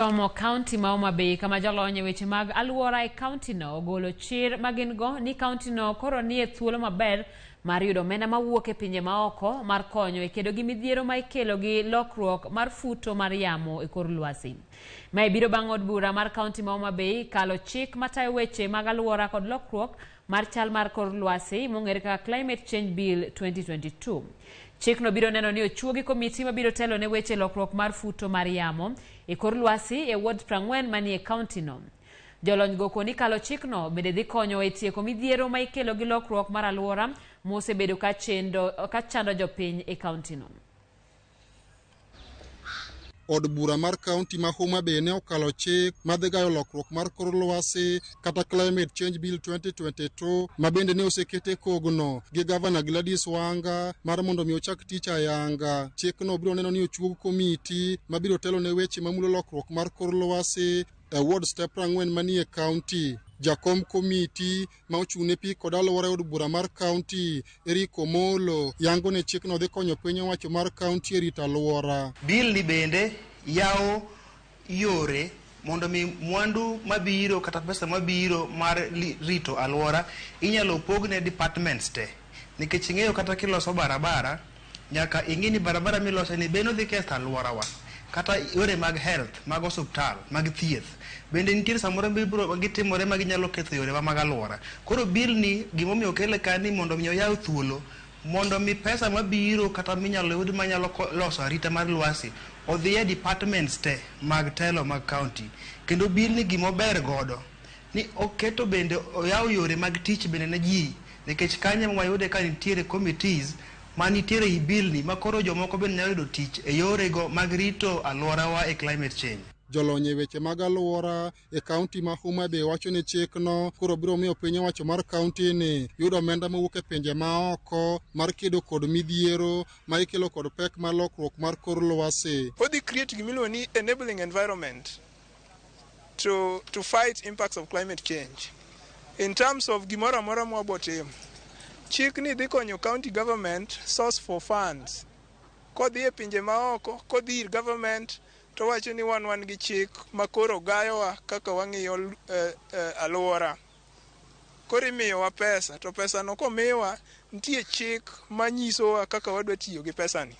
Homa County ma Homa Bay kama jalony weche mag alwora e county no ogolo chir magin go ni county no koro nie thuolo maber mar yudo omenda mawuok e pinje maoko mar konyo e kedo gi midhiero ma ikelo gi lokruok mar futo mar yamo e kor lwasi. Mae biro bang' od bura mar county ma Homa Bay kalo chik matayo weche mag alwora kod lokruok mar chal mar kor lwasi mong'ere kaka Climate Change Bill 2022. Chik no biro neno ni ochuogi komiti mabiro telo ne weche lokruok mar futo mar yamo e kor lwasi e ward 40 manie county no. Jolony go koni kalo chik no bende dhi konyo e tieko midhiero ma ikelo gi lokruok mar alwora mosebedo ka chando jopiny e county no. Od bura mar county ma Homa Bay ne okalo chik madhigayo lokruok mar kor lwasi kata Climate Change Bill 2022 mabende ne osekete kogno gi Governor Gladys Wanga mar mondo mi ochak tich ayanga. Chik no biro neno ni ochuog komiti mabiro telo ne weche mamulo lokruok mar kor lwasi e ward step 40 manie county. Jakom komiti ma ochune pi kod alwora od bura mar county Eric Omolo yango ne chik no dhi konyo piny owacho mar county e rito alwora. Bill ni bende yawo yore mondo mi mwandu mabiro kata pesa mabiro mar rito alwora inyalo pogne departments te. Nikech ing'eyo kata kiloso barabara nyaka ing'i ni barabara miloso ni beno dhi ketho alwora wa. Kata yore mag health, mag osuptal, mag thieth. Bende nitiere samoro bibro gitimore mag nyalo ketho yore mag alwora. Koro bill ni gimomiyo kele kani mondo mi oyaw thuolo mondo mi pesa mabiro kata minyalo yud manyalo loso arita mar lwasi odhi e departments te mag telo mag county. Kendo bill ni gimober godo ni oketo bende oyaw yore mag tich bende na ji nikech kanya mwayude ka nitiere committees manitiere i bill ni makoro jomoko bende nyalo yudo tich e yore go mag rito alworawa e climate change. Jolony weche mag alwora e county ma Homa Bay wacho ni chik no koro biro miyo piny owacho mar county ni yudo omenda mawuok e pinje maoko mar kedo kod midhiero ma ikelo kod pek mar lokruok mar kor lwasi. Odhi create gimiluongo ni enabling environment to fight impacts of climate change. In terms of gimoro amora mwabotimo, chik ni dhi konyo county government source for funds. Kodhi e pinje maoko, kodhi ir government to wacho ni wan gi chik makoro gayowa kaka wang'iyo alwora. Koro imiyowa pesa, to pesa no komiwa nitie chik manyisowa kaka wadwa tiyo gi pesa ni.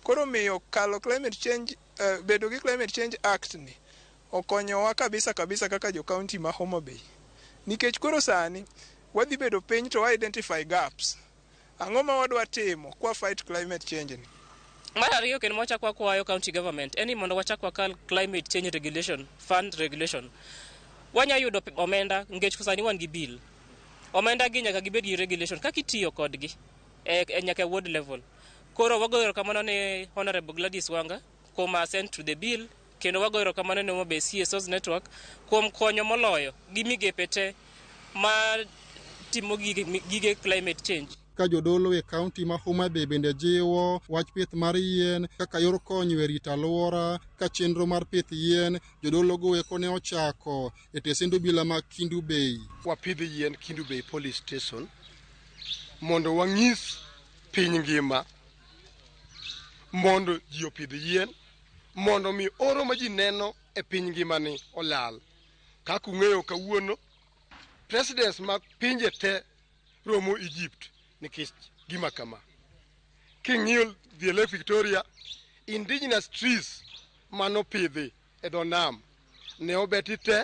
Koro miyo kalo climate change, bedo gi Climate Change Act ni okonyowa kabisa kaka jo county ma Homa Bay. Nikech koro sani wadhi bedo piny to wa identify gaps. Ang'o ma wadwa timo kwa fight climate change ni? Mar ariyo kendo wachakwa kwayo county government eni mondo wachakwa kal climate change regulation fund regulation. Wanya yudo omenda ngech sani wan gi bill. Omenda gi nyaka gibed gi regulation kaka itiyo kodgi e nyaka ward level. Koro wagoyo kamano ne Honorable Gladys Wanga kuom sent to the bill kendo wagoyo kamano ne Homa Bay CSOs network kuom konyo moloyo gi migepe te ma timo gige climate change. Ka jodolo e county ma Homa Bay bende jiwo wach pith mar yien kaka yor konyo e rito alwora ka chenro mar pith yien jodolo go eko ne ochako e tesendo bila ma Kindu Bay. Wapidh yien Kindu Bay Police Station mondo wang'is piny ngima mondo ji opidh yien mondo mi oro ma ji neno e piny ngima ni olal. Kaka ung'eyo kawuono presidents mag pinje te romo Egypt nikech gima kama. King'iyo the Lake Victoria, indigenous trees manopidhi e dho nam ne obeti te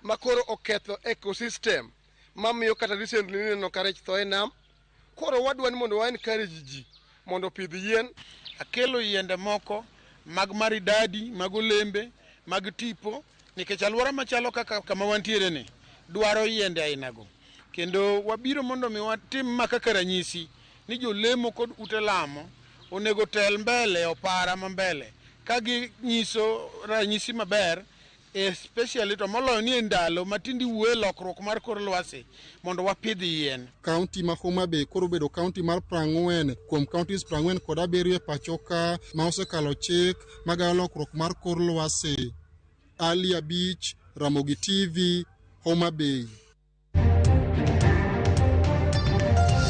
makoro oketho ecosystem mamiyo kata recently neno ka rech tho e nam. Koro wadwa ni mondo wa encourage ji mondo pidh yien. Akelo yiende moko mag maridadi, mag olembe, mag tipo nikech alwora machalo kaka kama wantiere ni dwaro yiende ainago. Kendo wabiro mondo mi watim makaka ranyisi ni jolemo kod ute lamo onego tel mbele opara mambele kagi nyiso ranyisi maber especially to moloyo ni ndalo matindi wuoye lokruok mar kor lwasi mondo wapidh yien. County ma Homa Bay koro bedo county mar 40 kuom counties 40 kod 7 e pachoka ma osekalo chik magayo lokruok mar kor lwasi. Ali Abich, Ramogi TV, Homa Bay.